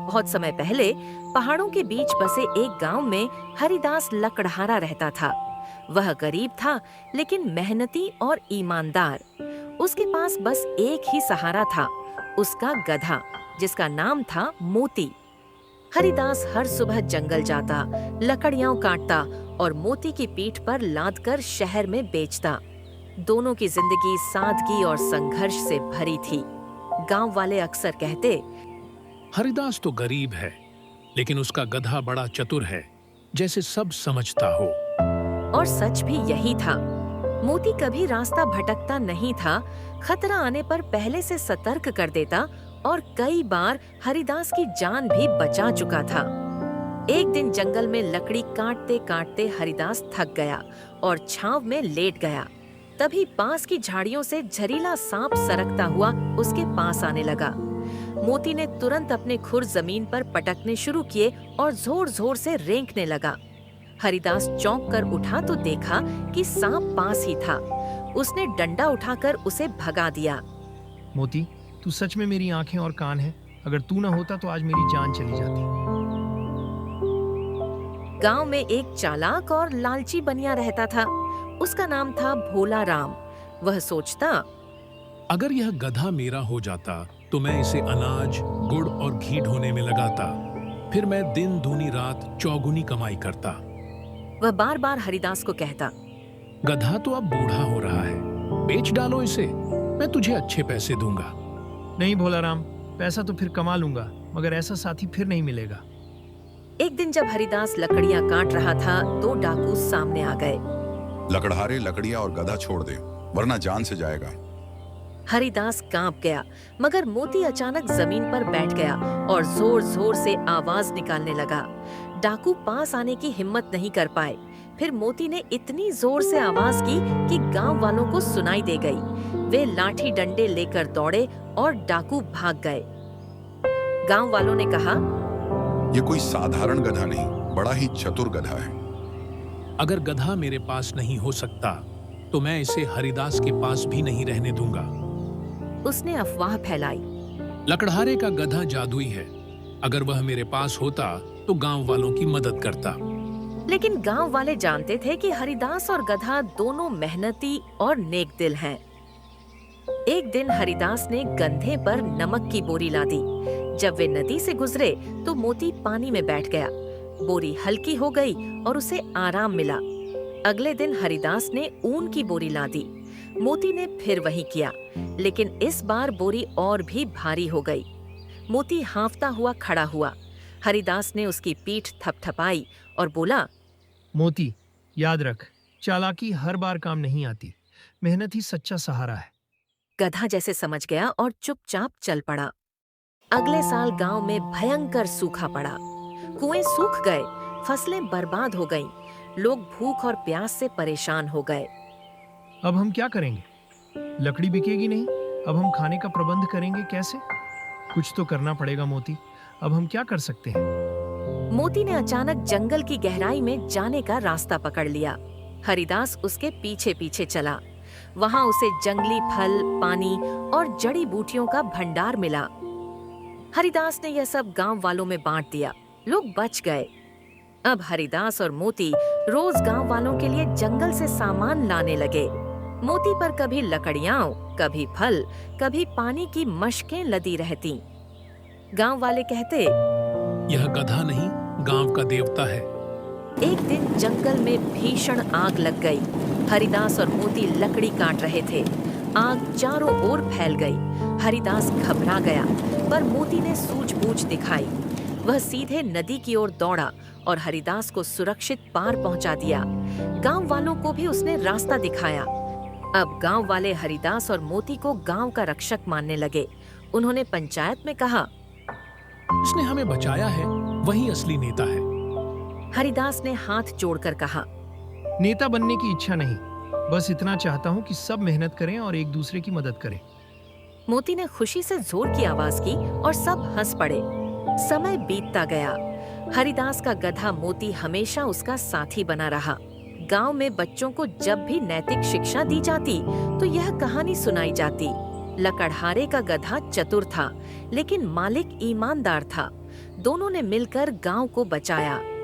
बहुत समय पहले पहाड़ों के बीच बसे एक गांव में हरिदास लकड़हारा रहता था। वह गरीब था लेकिन मेहनती और ईमानदार। उसके पास बस एक ही सहारा था, उसका गधा, जिसका नाम था मोती। हरिदास हर सुबह जंगल जाता, लकड़ियां काटता और मोती की पीठ पर लादकर शहर में बेचता। दोनों की जिंदगी सादगी और संघर्ष से भरी थी। गांव वाले अक्सर कहते, हरिदास तो गरीब है, लेकिन उसका गधा बड़ा चतुर है, जैसे सब समझता हो। और सच भी यही था। मोती कभी रास्ता भटकता नहीं था, खतरा आने पर पहले से सतर्क कर देता और कई बार हरिदास की जान भी बचा चुका था। एक दिन जंगल में लकड़ी काटते काटते हरिदास थक गया और छांव में लेट गया। तभी पास की झाड़ियों से जहरीला सांप सरकता हुआ उसके पास आने लगा। मोती ने तुरंत अपने खुर जमीन पर पटकने शुरू किए और जोर जोर से रेंकने लगा। हरिदास चौंक कर उठा तो देखा कि सांप पास ही था। उसने डंडा उठाकर उसे भगा दिया। मोती, तू सच में मेरी आंखें और कान है। अगर तू ना होता तो आज मेरी जान चली जाती। गांव में एक चालाक और लालची बनिया रहता था। उसका नाम था भोला राम। वह सोचता, अगर यह गधा मेरा हो जाता तो मैं इसे अनाज, गुड़ और घी ढोने में लगाता। फिर मैं दिन दूनी रात चौगुनी कमाई करता। वह बार बार हरिदास को कहता, गधा तो अब बूढ़ा हो रहा है, बेच डालो इसे, मैं तुझे अच्छे पैसे दूंगा। नहीं भोला राम, पैसा तो फिर कमा लूंगा, मगर ऐसा साथी फिर नहीं मिलेगा। एक दिन जब हरिदास लकड़ियां काट रहा था, दो डाकू सामने आ गए। लकड़हारे, लकड़ियां और गधा छोड़ दे, वरना जान से जाएगा। हरिदास कांप गया, मगर मोती अचानक जमीन पर बैठ गया और जोर जोर से आवाज निकालने लगा। डाकू पास आने की हिम्मत नहीं कर पाए। फिर मोती ने इतनी जोर से आवाज की कि गांव वालों को सुनाई दे गई। वे लाठी डंडे लेकर दौड़े और डाकू भाग गए। गांव वालों ने कहा, ये कोई साधारण गधा नहीं, बड़ा ही चतुर गधा है। अगर गधा मेरे पास नहीं हो सकता तो मैं इसे हरिदास के पास भी नहीं रहने दूंगा। उसने अफवाह फैलाई। लकड़हारे का गधा जादुई है, अगर वह मेरे पास होता तो गांव वालों की मदद करता। लेकिन गांव वाले जानते थे कि हरिदास और गधा दोनों मेहनती और नेक दिल हैं। एक दिन हरिदास ने कंधे पर नमक की बोरी लादी। जब वे नदी से गुजरे तो मोती पानी में बैठ गया। बोरी हल्की हो गई और उसे आराम मिला। अगले दिन हरिदास ने ऊन की बोरी लादी। मोती ने फिर वही किया, लेकिन इस बार बोरी और भी भारी हो गई। मोती हांफता हुआ खड़ा हुआ। हरिदास ने उसकी पीठ थपथपाई और बोला, मोती, याद रख, चालाकी हर बार काम नहीं आती, मेहनत ही सच्चा सहारा है। गधा जैसे समझ गया और चुपचाप चल पड़ा। अगले साल गांव में भयंकर सूखा पड़ा। कुएं सूख गए, फसलें बर्बाद हो गईं, लोग भूख और प्यास से परेशान हो गए। अब हम क्या करेंगे? लकड़ी बिकेगी नहीं, अब हम खाने का प्रबंध करेंगे कैसे? कुछ तो करना पड़ेगा मोती, अब हम क्या कर सकते हैं? मोती ने अचानक जंगल की गहराई में जाने का रास्ता पकड़ लिया। हरिदास उसके पीछे पीछे चला। वहां उसे जंगली फल, पानी और जड़ी बूटियों का भंडार मिला। हरिदास ने यह सब गांव वालों में बांट दिया। लोग बच गए। अब हरिदास और मोती रोज गांव वालों के लिए जंगल से सामान लाने लगे। मोती पर कभी लकड़ियां, कभी फल, कभी पानी की मशकें लदी रहती। गांव वाले कहते, यह गधा नहीं, गांव का देवता है। एक दिन जंगल में भीषण आग लग गई। हरिदास और मोती लकड़ी काट रहे थे। आग चारों ओर फैल गई। हरिदास घबरा गया, पर मोती ने सूझबूझ दिखाई। वह सीधे नदी की ओर दौड़ा और हरिदास को सुरक्षित पार पहुंचा दिया। गांव वालों को भी उसने रास्ता दिखाया। अब गांव वाले हरिदास और मोती को गांव का रक्षक मानने लगे। उन्होंने पंचायत में कहा, उसने हमें बचाया है, वही असली नेता है। हरिदास ने हाथ जोड़कर कहा, नेता बनने की इच्छा नहीं, बस इतना चाहता हूँ कि सब मेहनत करें और एक दूसरे की मदद करें। मोती ने खुशी से जोर की आवाज की और सब हंस पड़े। समय बीतता गया। हरिदास का गधा मोती हमेशा उसका साथी बना रहा। गांव में बच्चों को जब भी नैतिक शिक्षा दी जाती तो यह कहानी सुनाई जाती। लकड़हारे का गधा चतुर था, लेकिन मालिक ईमानदार था। दोनों ने मिलकर गांव को बचाया।